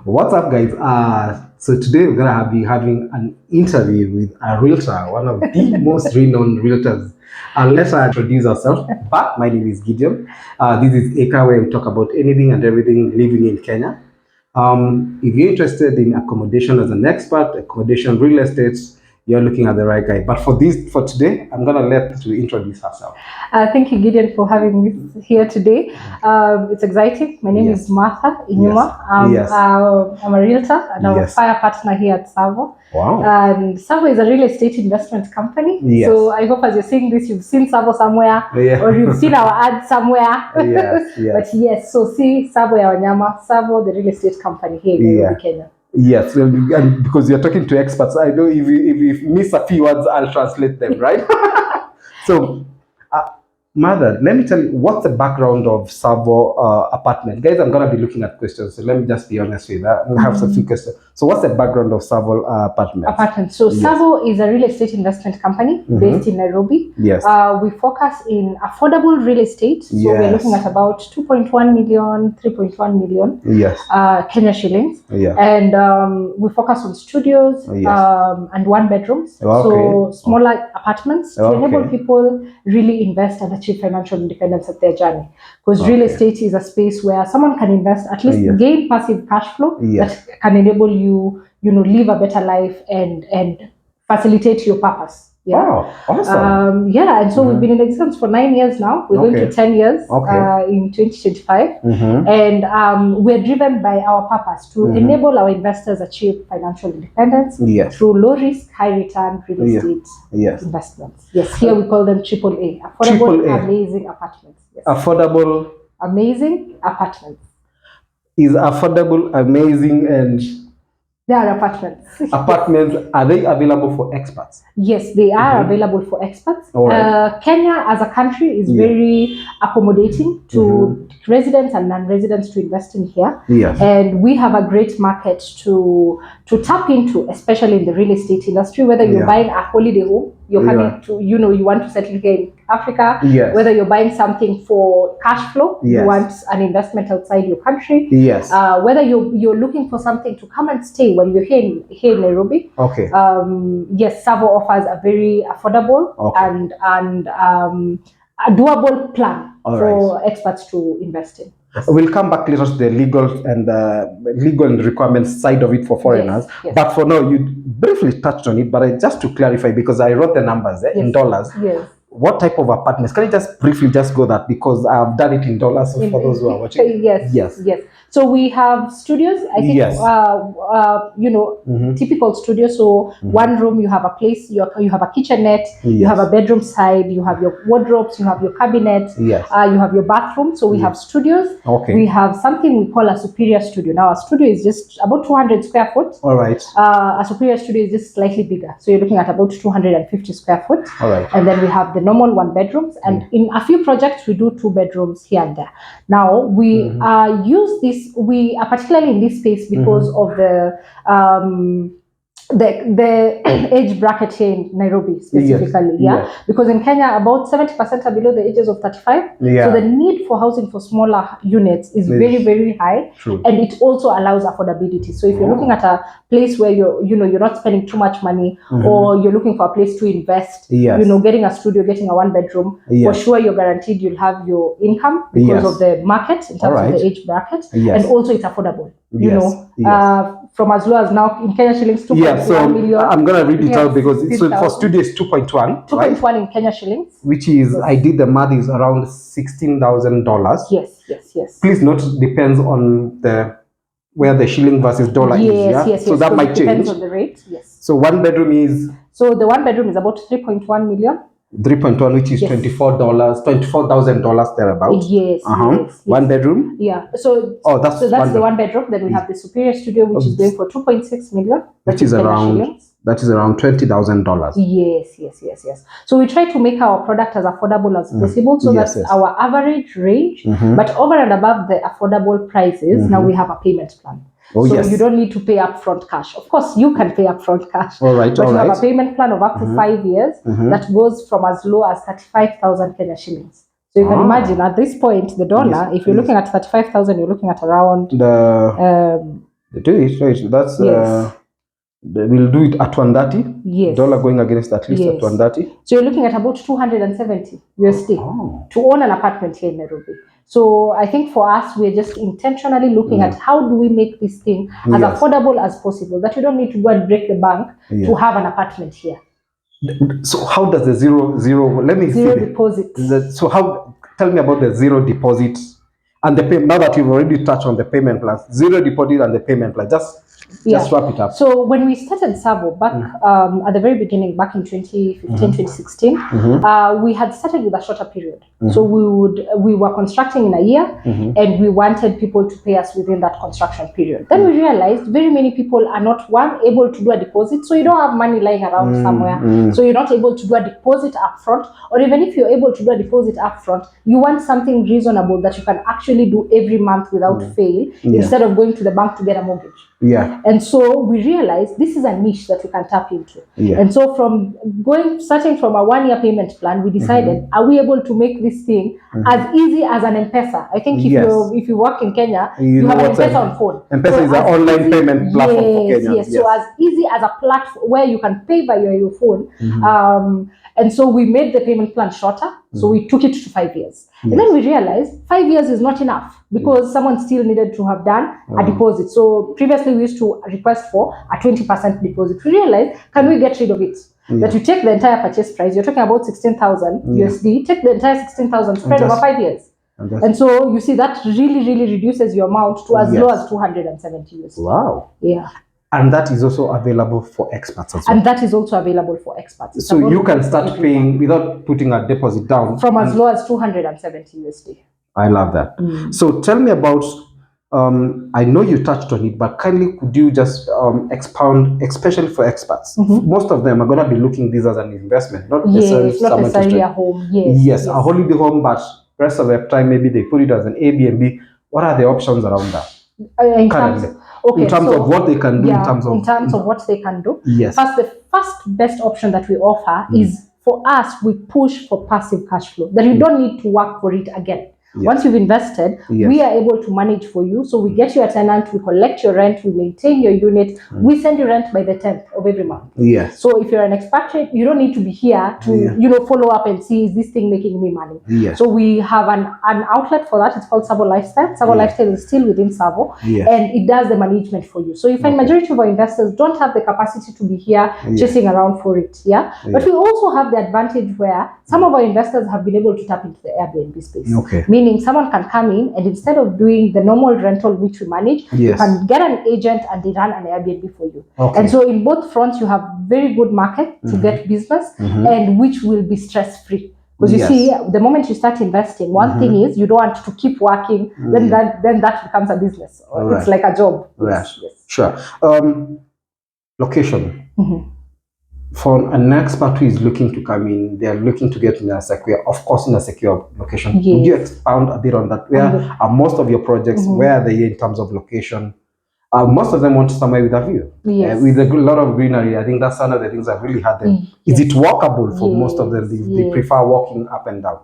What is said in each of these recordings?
What's up, guys? So today we're gonna be having an interview with a realtor, one of the most renowned realtors. Let her introduce herself. But my name is Gideon. This is Eka, where we talk about anything and everything living in Kenya. If you're interested in accommodation as an expert, accommodation, real estate, you're looking at the right guy. But for today, I'm gonna let her introduce herself. Thank you, Gideon, for having me here today. It's exciting. My name is Martha Inyuma. I'm a realtor and I'm a fire partner here at Tsavo. Wow. And Tsavo is a real estate investment company. Yes. So I hope as you're seeing this, you've seen Tsavo somewhere or you've seen our ad somewhere. Yes. But yes, so see Tsavo ya Wanyama, Tsavo, the real estate company here in Nairobi, Kenya. Yes, and because you're talking to experts, I know if you miss a few words, I'll translate them, right? So, Mother, let me tell you, what's the background of Tsavo apartment? Guys, I'm going to be looking at questions, so let me just be honest with that. I have a few questions. So what's the background of Tsavo apartment? So Tsavo is a real estate investment company based in Nairobi. Yes. We focus in affordable real estate. So we're looking at about 2.1 million, 3.1 million Kenya shillings. Yeah. And we focus on studios and one bedrooms. So smaller apartments to enable people really invest and achieve financial independence at their journey. Because real estate is a space where someone can invest, at least gain passive cash flow that can enable you, live a better life and facilitate your purpose. Yeah. Wow, awesome. And so we've been in existence for 9 years now. We're going to 10 years in 2025. And we're driven by our purpose to enable our investors achieve financial independence through low risk, high return real estate investments. Yes, here we call them AAA, affordable, amazing apartments. Yes. Affordable, amazing apartments. Is affordable, amazing, and they are apartments. Apartments, are they available for expats? Yes, they are available for expats. Right. Kenya as a country is very accommodating to residents and non-residents to invest in here. Yes. And we have a great market to tap into, especially in the real estate industry, whether you're buying a holiday home, you're coming to, you want to settle here in Africa, whether you're buying something for cash flow, you want an investment outside your country, whether you're looking for something to come and stay when you're here in Nairobi. Yes, Tsavo offers a very affordable and a doable plan for expats to invest in. We'll come back later to the legal and requirements side of it for foreigners. Yes. But for now, you briefly touched on it, but just to clarify, because I wrote the numbers in dollars. Yes. What type of apartments? Can you just briefly go that, because I've done it in dollars for those who are watching? Yes. So we have studios, I think, typical studio. So one room, you have a place, you have a kitchenette, you have a bedroom side, you have your wardrobes, you have your cabinet, you have your bathroom. So we have studios. We have something we call a superior studio. Now, a studio is just about 200 square foot. All right. A superior studio is just slightly bigger. So you're looking at about 250 square foot. All right. And then we have the normal 1 bedrooms. And in a few projects, we do 2 bedrooms here and there. Now, we use this. We are particularly in this space because of the age bracket here in Nairobi specifically, because in Kenya about 70% are below the ages of 35. So the need for housing for smaller units is very, very high. True. And it also allows affordability. So if you're looking at a place where you're not spending too much money, or you're looking for a place to invest, getting a studio, getting a 1 bedroom, for sure you're guaranteed you'll have your income because of the market in terms of the age bracket, and also it's affordable. From as low as now in Kenya shillings 2.1 million. I'm gonna read it out because for studio is 2.1. 2.1 in Kenya shillings. Which is, I did the math, is around $16,000. Yes. Please note, depends on where the shilling versus dollar is. Yes. So that might change. Depends on the rate. Yes. So 1 bedroom is. So the 1 bedroom is about 3.1 million. 3.1, which is $24,000 thereabouts. Yes. 1 bedroom. Yeah. So that's the 1 bedroom. Then we have the superior studio, which is going for 2.6 million. Which is around $20,000. Yes. So we try to make our product as affordable as possible. So that's our average range. But over and above the affordable prices, now we have a payment plan. You don't need to pay upfront cash. Of course, you can pay upfront cash. But you have a payment plan of up to 5 years that goes from as low as 35,000 Kenya shillings. So you can imagine at this point, the dollar, if you're looking at 35,000, you're looking at around They do it, right? That's we'll do it at 130. Yes. Dollar going against at least at 130. So you're looking at about 270 USD to own an apartment here in Nairobi. So I think for us, we're just intentionally looking at how do we make this thing as affordable as possible, that you don't need to go and break the bank to have an apartment here. So how does the zero deposit? So tell me about the zero deposit and the payment. Now that you've already touched on the payment plan, zero deposit and the payment plan. Just wrap it up. So when we started Tsavo back at the very beginning, back in 2015, 2016, we had started with a shorter period. So we were constructing in a year, and we wanted people to pay us within that construction period. Then we realized very many people are not able to do a deposit, so you don't have money lying around somewhere. So you're not able to do a deposit upfront, or even if you're able to do a deposit upfront, you want something reasonable that you can actually do every month without fail, instead of going to the bank to get a mortgage. And so we realized this is a niche that we can tap into. And so starting from a 1-year payment plan, we decided, are we able to make this thing as easy as an M-Pesa? I think if you work in Kenya, you have an M-Pesa on phone. M-Pesa is an online payment platform for Kenya. Yes. So as easy as a platform where you can pay via your phone. And so we made the payment plan shorter. So we took it to 5 years. And then we realized 5 years is not enough, because someone still needed to have done a deposit. So previously we used to request for a 20% deposit. We realized, can we get rid of it? That you take the entire purchase price, you're talking about 16,000 USD, take the entire 16,000 spread over 5 years. And so you see that really reduces your amount to as low as 270 USD. Wow. Yeah. And that is also available for expats as well. And that is also available for expats. So you can start paying without putting a deposit down. From as low as 270 USD. I love that. So tell me about, I know you touched on it, but kindly could you just expound, especially for expats? Most of them are going to be looking this as an investment, not necessarily a home. Yes, a holiday home, but rest of the time maybe they put it as an Airbnb. What are the options around that? In terms of what they can do, in terms of what they can do. Yes. First, the first best option that we offer is, for us, we push for passive cash flow, that you don't need to work for it again. Once you've invested, we are able to manage for you. So we get you a tenant, we collect your rent, we maintain your unit, we send you rent by the 10th of every month. So if you're an expatriate, you don't need to be here to follow up and see, is this thing making me money? So we have an outlet for that. It's called Tsavo Lifestyle. Tsavo Lifestyle is still within Tsavo, and it does the management for you. So you find majority of our investors don't have the capacity to be here chasing around for it. But we also have the advantage where some of our investors have been able to tap into the Airbnb space. Meaning someone can come in, and instead of doing the normal rental which we manage, you can get an agent and they run an Airbnb for you. And so in both fronts, you have very good market to get business, and which will be stress-free. Because you see, the moment you start investing, one thing is you don't want to keep working, then that becomes a business. It's like a job. Sure. Location. For an expert who is looking to come in, they are looking to get in a secure, location. Would you expound a bit on that? Where are most of your projects? Where are they in terms of location? Most of them want somewhere with a view, with a lot of greenery. I think that's one of the things I've really had them. Is it walkable for most of them? They prefer walking up and down.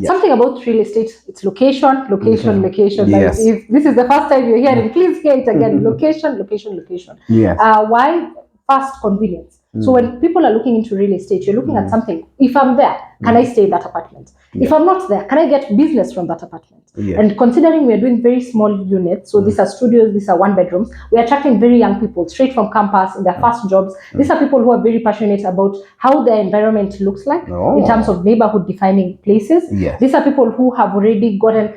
Something about real estate, it's location. Like if this is the first time you're hearing, please hear it again. Location. Why? Fast, convenience. So when people are looking into real estate, you're looking at something. If I'm there, can I stay in that apartment? If I'm not there, can I get business from that apartment? And considering we're doing very small units, so these are studios, these are 1-bedrooms, we're attracting very young people straight from campus in their first jobs. These are people who are very passionate about how their environment looks like in terms of neighborhood defining places. These are people who have already gotten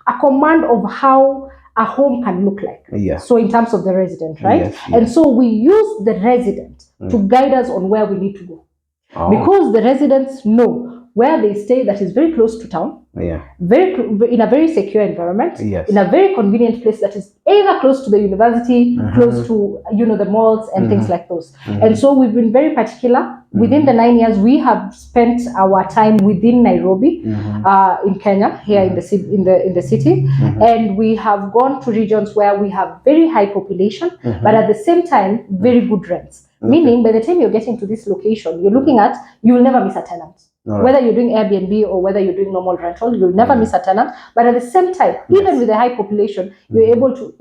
a command of how a home can look like. So in terms of the resident, right? And so we use the resident to guide us on where we need to go. Because the residents know where they stay that is very close to town, in a very secure environment, in a very convenient place that is either close to the university, close to the malls and things like those. And so we've been very particular. Within the 9 years, we have spent our time within Nairobi, in Kenya, here in the city, and we have gone to regions where we have very high population, but at the same time, very good rents. Meaning, by the time you're getting to this location, you're looking at, you will never miss a tenant. Whether you're doing Airbnb or whether you're doing normal rental, you'll never miss a tenant. But at the same time, even with a high population, you're able to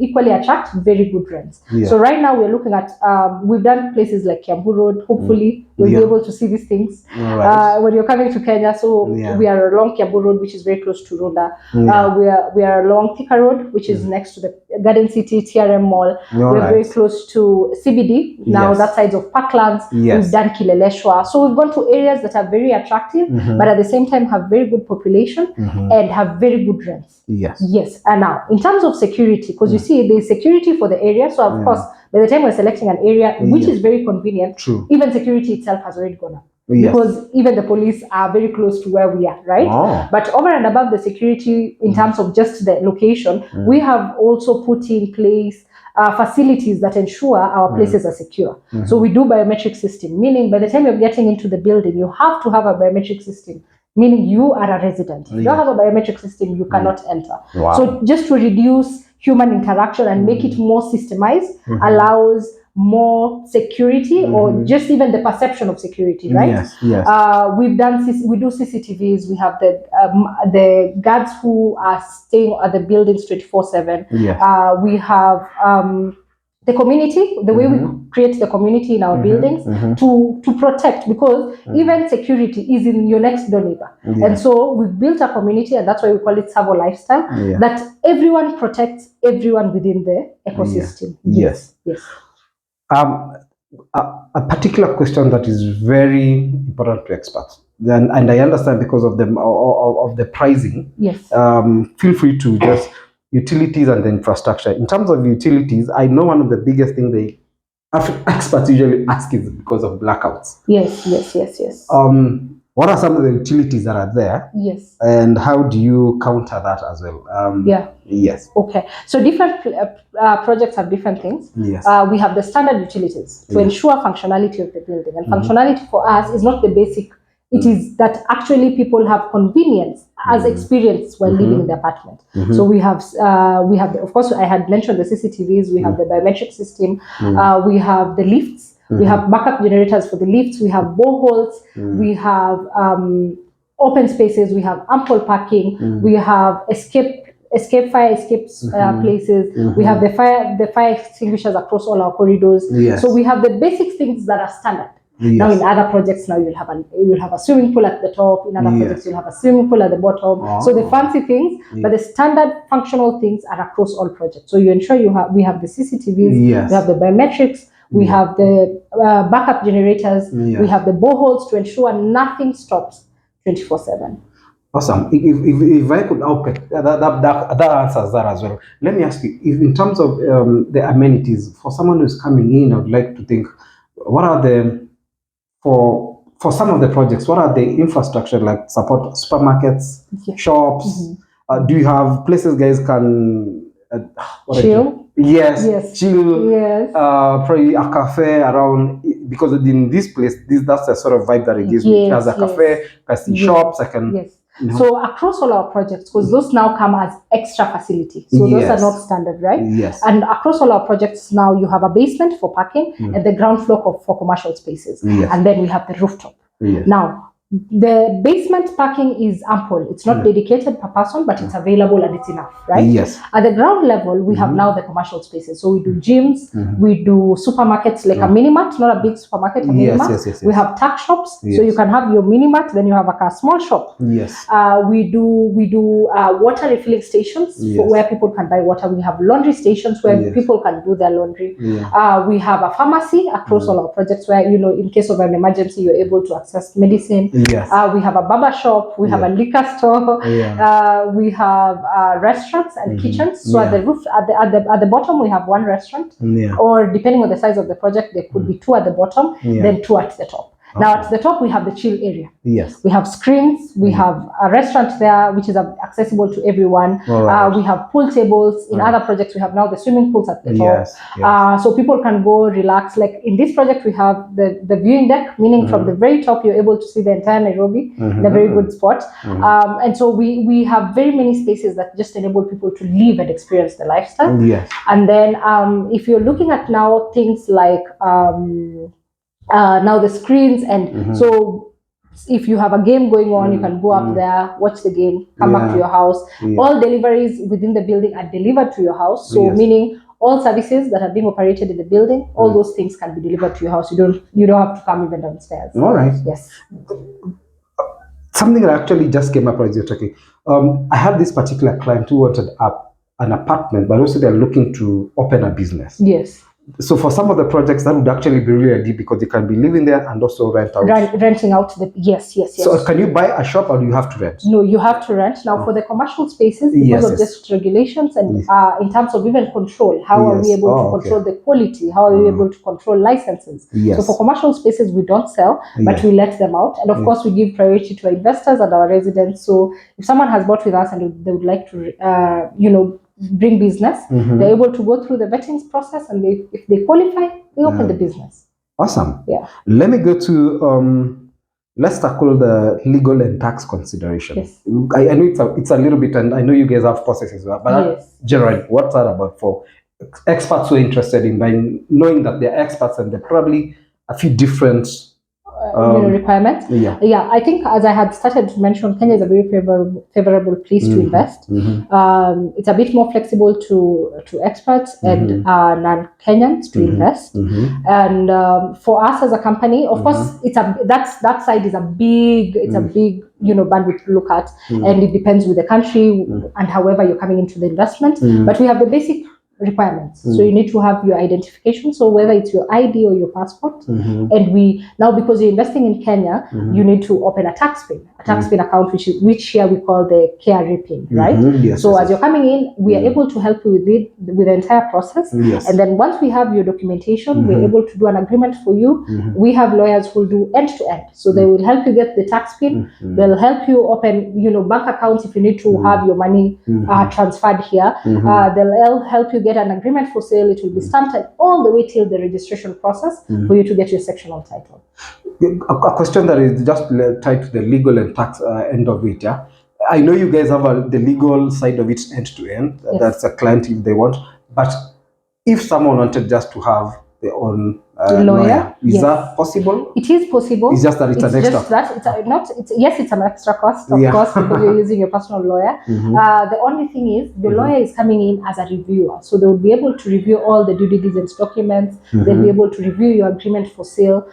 equally attract very good rents. So right now we're looking at, we've done places like Kiambu Road. Hopefully you'll be able to see these things when you're coming to Kenya. So we are along Kiambu Road, which is very close to Runda. We are along Thika Road, which is next to the Garden City, TRM Mall. We're very close to CBD, now that side of Parklands. We've done Kileleshwa. So we've gone to areas that are very attractive, but at the same time have very good population and have very good rents. Yes. And now, in terms of security, because you see, there's security for the area. So of course, by the time we're selecting an area, which is very convenient, even security itself has already gone up. Because even the police are very close to where we are, right? But over and above the security, in terms of just the location, we have also put in place facilities that ensure our places are secure. So we do biometric system, meaning by the time you're getting into the building, you have to have a biometric system, meaning you are a resident. If you don't have a biometric system, you cannot enter. So just to reduce human interaction and make it more systemized, allows more security or just even the perception of security, right? We do CCTVs. We have the guards who are staying at the buildings 24/7. We have the community, the way we create the community in our buildings to protect, because even security is in your next door neighbor. And so we've built a community, and that's why we call it Tsavo lifestyle, that everyone protects everyone within the ecosystem. Yes. A particular question that is very important to expats, and I understand because of the pricing. Feel free to just utilities and the infrastructure. In terms of utilities, I know one of the biggest things expats usually ask is because of blackouts. Yes. What are some of the utilities that are there? And how do you counter that as well? Okay. So different projects have different things. We have the standard utilities to ensure functionality of the building. And functionality for us is not the basic. It is that actually people have convenience as experience while living in the apartment. So we have of course, I had mentioned the CCTVs. We have the biometric system. We have the lifts. We have backup generators for the lifts. We have boreholes. We have open spaces. We have ample parking. We have fire escape places. We have the fire extinguishers across all our corridors. So we have the basic things that are standard. Now in other projects, now you'll have a swimming pool at the top. In other projects, you'll have a swimming pool at the bottom. So the fancy things, but the standard functional things are across all projects. So you ensure we have the CCTVs, we have the biometrics, we have the backup generators, we have the boreholes to ensure nothing stops 24/7. Awesome. If I could, okay, that answers that as well. Let me ask you, if in terms of the amenities, for someone who's coming in, I would like to think, what are the for some of the projects, what are the infrastructure like support supermarkets, shops? Do you have places guys can chill? Chill. Probably a cafe around, because in this place, that's the sort of vibe that it gives me. As a cafe, I see shops, I can. So across all our projects, because those now come as extra facility. So those are not standard, right? And across all our projects now, you have a basement for parking and the ground floor for commercial spaces. And then we have the rooftop. Now, the basement parking is ample. It's not dedicated per person, but it's available and it's enough, right? At the ground level, we have now the commercial spaces. So we do gyms, we do supermarkets, like a mini-mart, not a big supermarket, a mini-mart. We have tuck shops, so you can have your mini-mart, then you have a small shop. We do water refilling stations where people can buy water. We have laundry stations where people can do their laundry. We have a pharmacy across all our projects where, in case of an emergency, you're able to access medicine. We have a barber shop, we have a liquor store, we have restaurants and kitchens. So at the roof, at the bottom, we have one restaurant, or depending on the size of the project, there could be two at the bottom, then two at the top. Now at the top, we have the chill area. We have screens, we have a restaurant there, which is accessible to everyone. We have pool tables. In other projects, we have now the swimming pools at the top. So people can go relax. Like in this project, we have the viewing deck, meaning from the very top, you're able to see the entire Nairobi in a very good spot. And so we have very many spaces that just enable people to live and experience the lifestyle. And then if you're looking at now things like now the screens, and so if you have a game going on, you can go up there, watch the game, come back to your house. All deliveries within the building are delivered to your house. So meaning all services that are being operated in the building, all those things can be delivered to your house. You don't have to come even downstairs. All right. Yes. Something that actually just came up as you're talking. I had this particular client who wanted an apartment, but also they're looking to open a business. Yes. So for some of the projects, that would actually be really ideal because you can be living there and also rent out. Renting out yes. So can you buy a shop or do you have to rent? No, you have to rent. Now for the commercial spaces, because of just regulations and in terms of even control, how are we able to control the quality? How are we able to control licenses? So for commercial spaces, we don't sell, but we let them out. And of course, we give priority to our investors and our residents. So if someone has bought with us and they would like to, bring business, they're able to go through the vetting process, and if they qualify, they open the business. Awesome. Yeah. Let me go to let's tackle the legal and tax consideration. Yes. I know it's a little bit, and I know you guys have processes, but generally, what's that about for expats who are interested in buying, knowing that they're expats and they're probably a few different requirements. I think, as I had started to mention, Kenya is a very favorable place to invest. It's a bit more flexible to expats and non-Kenyans to invest. And for us as a company, of course, that side is a big bandwidth to look at, and it depends with the country and however you're coming into the investment. But we have the basic requirements. So you need to have your identification, so whether it's your ID or your passport. And because you're investing in Kenya, you need to open a tax pin account, which here we call the KRA pin, right? As you're coming in, we are able to help you with the entire process. And then once we have your documentation, we're able to do an agreement for you. We have lawyers who do end to end, so they will help you get the tax pin. They'll help you open bank accounts if you need to have your money transferred here. They'll help you get an agreement for sale. It will be stamped all the way till the registration process for you to get your sectional title. A question that is just tied to the legal and tax end of it. I know you guys have the legal side of it end to end. That's a client if they want. But if someone wanted just to have their own lawyer, is that possible? It is possible. It's just that it's an extra. It's an extra cost, of course, because you're using your personal lawyer. The only thing is, the lawyer is coming in as a reviewer, so they will be able to review all the due diligence documents. They'll be able to review your agreement for sale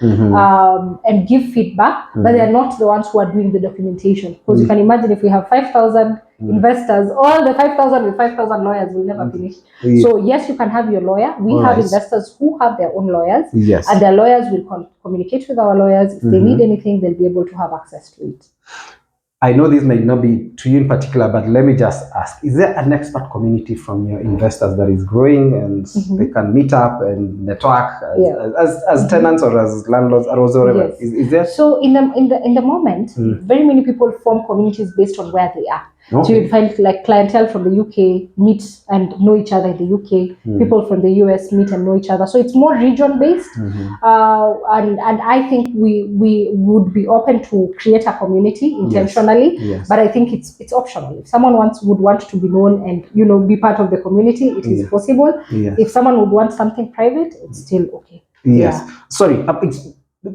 and give feedback, but they are not the ones who are doing the documentation. Because you can imagine, if we have 5,000 investors, all the 5,000 with 5,000 lawyers will never finish. So yes, you can have your lawyer. We have investors who have their own lawyers, and their lawyers will communicate with our lawyers. If they need anything, they'll be able to have access to it. I know this may not be to you in particular, but let me just ask, is there an expat community from your investors that is growing and they can meet up and network as tenants or as landlords or whatever? Is there? So in the moment, very many people form communities based on where they are. So you'd find like Clientele from the UK meet and know each other in the UK. People from the US meet and know each other. So it's more region based. And I think we would be open to create a community intentionally. But I think it's optional. If someone would want to be known and be part of the community, it is possible. If someone would want something private, it's still okay. Sorry,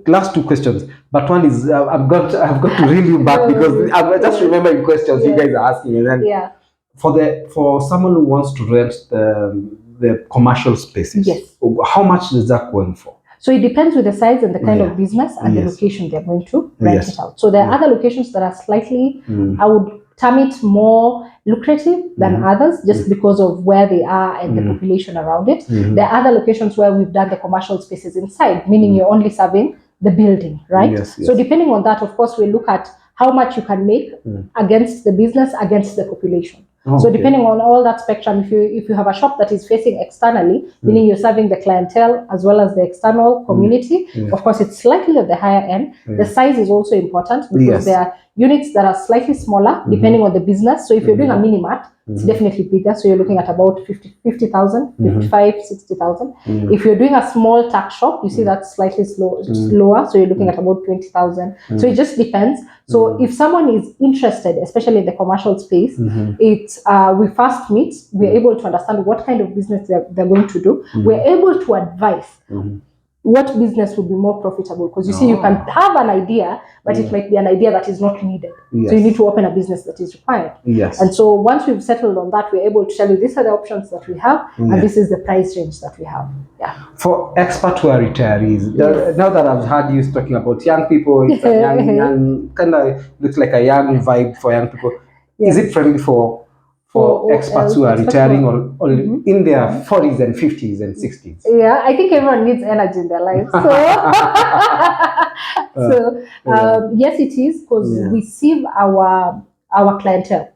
last two questions, but one is I've got to reel you back because I just remember the questions you guys are asking, and then for someone who wants to rent the commercial spaces, how much is that going for? So it depends with the size and the kind of business and the location they're going to rent it out. So there are other locations that are slightly, I would term it more lucrative than others, just because of where they are and the population around it. There are other locations where we've done the commercial spaces inside, meaning you're only serving the building, right? So depending on that, of course, we look at how much you can make against the business, against the population. So depending on all that spectrum, if you have a shop that is facing externally, meaning you're serving the clientele as well as the external community, of course, it's slightly at the higher end. The size is also important because there are units that are slightly smaller depending on the business. So if you're doing a mini mart, it's definitely bigger. So you're looking at about 50,000, 55, 60,000. If you're doing a small tax shop, you see that's slightly lower. So you're looking at about 20,000. So it just depends. So if someone is interested, especially in the commercial space, it's we first meet, we're able to understand what kind of business they're going to do. We're able to advise what business would be more profitable? Because you see, you can have an idea, but it might be an idea that is not needed. So you need to open a business that is required. And so once we've settled on that, we're able to tell you these are the options that we have, and this is the price range that we have. For expat who are retirees, now that I've heard you talking about young people, it's a young kind of looks like a young vibe for young people. Is it friendly for expats who are retiring or in their 40s and 50s and 60s? Yeah, I think everyone needs energy in their lives. So, yes, it is, because we serve our clientele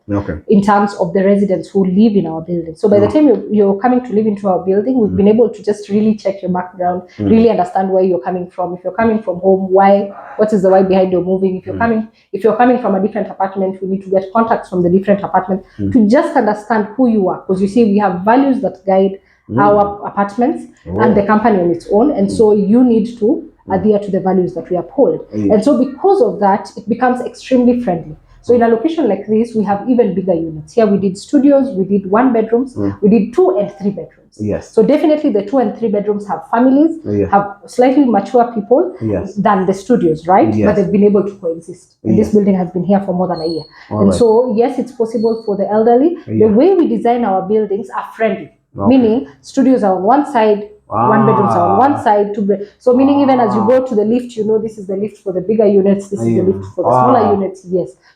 in terms of the residents who live in our building. So by the time you're coming to live into our building, we've been able to just really check your background, really understand where you're coming from. If you're coming from home, what is the why behind your moving? If you're coming from a different apartment, we need to get contacts from the different apartment to just understand who you are. Because you see, we have values that guide our apartments and the company on its own. And so you need to adhere to the values that we uphold. And so because of that, it becomes extremely friendly. So in a location like this, we have even bigger units. Here we did studios, we did 1 bedrooms, we did 2 and 3 bedrooms. So definitely the 2 and 3 bedrooms have families, have slightly mature people than the studios, right? But they've been able to coexist. And this building has been here for more than a year. And so yes, it's possible for the elderly. The way we design our buildings are friendly, meaning studios are on one side, 1 bedrooms are on one side, 2 bedrooms. So meaning even as you go to the lift, you know this is the lift for the bigger units, this is the lift for the smaller units.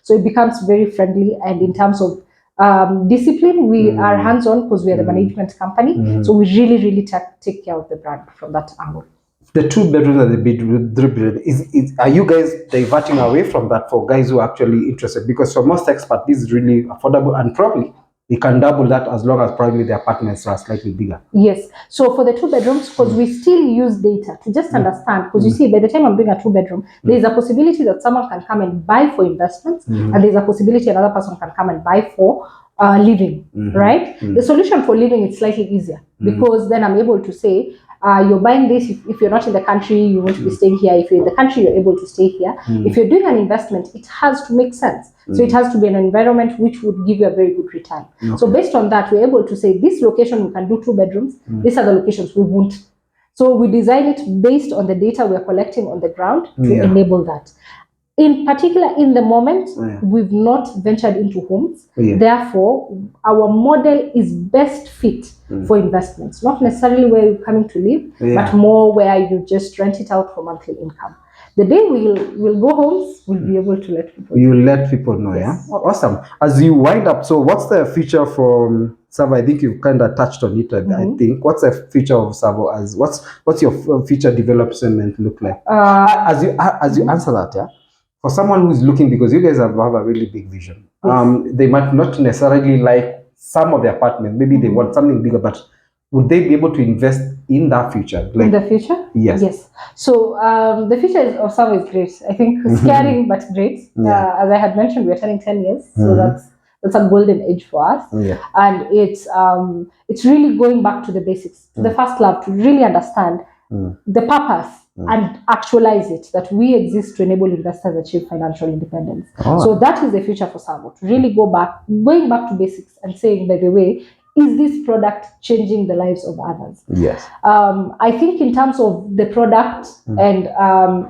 So it becomes very friendly. And in terms of discipline, we are hands-on because we are the management company. So we really take care of the brand from that angle. The 2 bedrooms and the 3 bedrooms, are you guys diverting away from that for guys who are actually interested? Because for most expats, this is really affordable, and probably you can double that as long as probably the apartments are slightly bigger. Yes. So for the 2 bedrooms, because we still use data to just understand, because you see, by the time I'm doing a 2 bedroom, there's a possibility that someone can come and buy for investments, and there's a possibility another person can come and buy for living, right? The solution for living is slightly easier, because then I'm able to say, you're buying this, if you're not in the country, you want to be staying here. If you're in the country, you're able to stay here. If you're doing an investment, it has to make sense. So it has to be an environment which would give you a very good return. So based on that, we're able to say, this location we can do 2 bedrooms, these are the locations we won't. So we design it based on the data we're collecting on the ground to enable that. In particular, in the moment, we've not ventured into homes. Therefore, our model is best fit for investments, not necessarily where you're coming to live, but more where you just rent it out for monthly income. The day we'll go homes, we'll be able to let people know. You let people know, Awesome. As you wind up, so what's the future for Tsavo? I think you've kind of touched on it. I think. What's the future of Tsavo? As what's your future development look like? As you answer that, for someone who's looking, because you guys have a really big vision, they might not necessarily like some of the apartments. Maybe they want something bigger, but would they be able to invest in that future? In the future? Yes. So the future of Tsavo is great. I think scary but great. As I had mentioned, we're turning 10 years, so that's a golden age for us. And it's really going back to the basics, to the first love, to really understand the purpose and actualize it, that we exist to enable investors achieve financial independence. So that is the future for Tsavo, to really going back to basics and saying, by the way, is this product changing the lives of others? I think in terms of the product and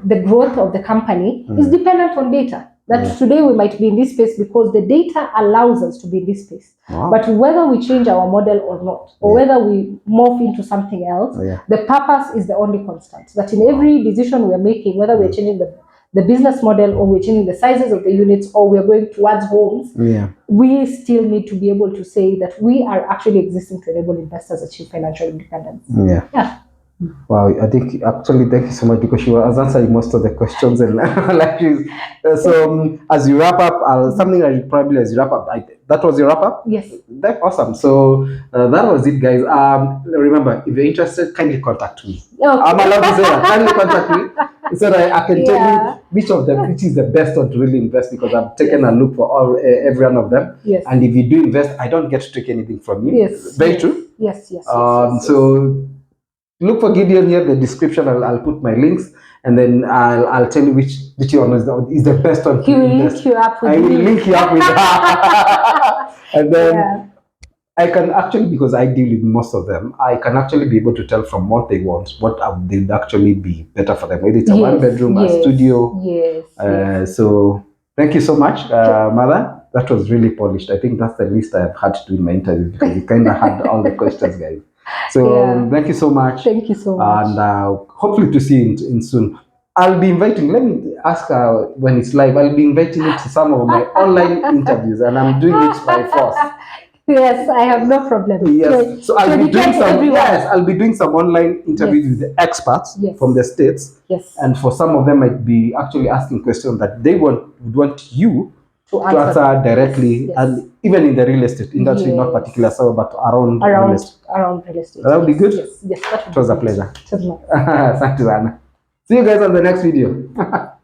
the growth of the company is dependent on data. That today we might be in this space because the data allows us to be in this space. But whether we change our model or not, or whether we morph into something else, the purpose is the only constant. That in every decision we're making, whether we're changing the business model, or we're changing the sizes of the units, or we're going towards homes, we still need to be able to say that we are actually existing to enable investors achieve financial independence. Wow, I think actually thank you so much, because she was answering most of the questions, and so as you wrap up, something that probably as you wrap up, that was your wrap up? Yes. That's awesome. So that was it, guys. Remember, if you're interested, kindly contact me. I'm allowed to say that. Kindly contact me so that I can tell you which is the best one to really invest, because I've taken a look for every one of them. And if you do invest, I don't get to take anything from you. Very true. Yes. So look for Gideon here in the description. I'll put my links, and then I'll tell you which one is the best one. He will link you up with I will link you up with and then I can actually, because I deal with most of them, I can actually be able to tell from what they want, what they'd actually be better for them. Whether it's a one bedroom, a studio. Yes. So thank you so much, Mother. That was really polished. I think that's the least I've had to do in my interview, because you kind of had all the questions, guys. So thank you so much. Thank you so much. And hopefully to see you in soon. I'll be inviting, let me ask when it's live, I'll be inviting you to some of my online interviews, and I'm doing it by force. Yes, I have no problem. Yes, so I'll be doing some. Yes, I'll be doing some online interviews with the expats from the States. Yes, and for some of them, I'd be actually asking questions that they would want you to answer directly, and even in the real estate industry, not particular, so but around real estate. Around real estate. That would be good. Yes, that would it was a pleasure. Thank you, Anna. See you guys on the next video.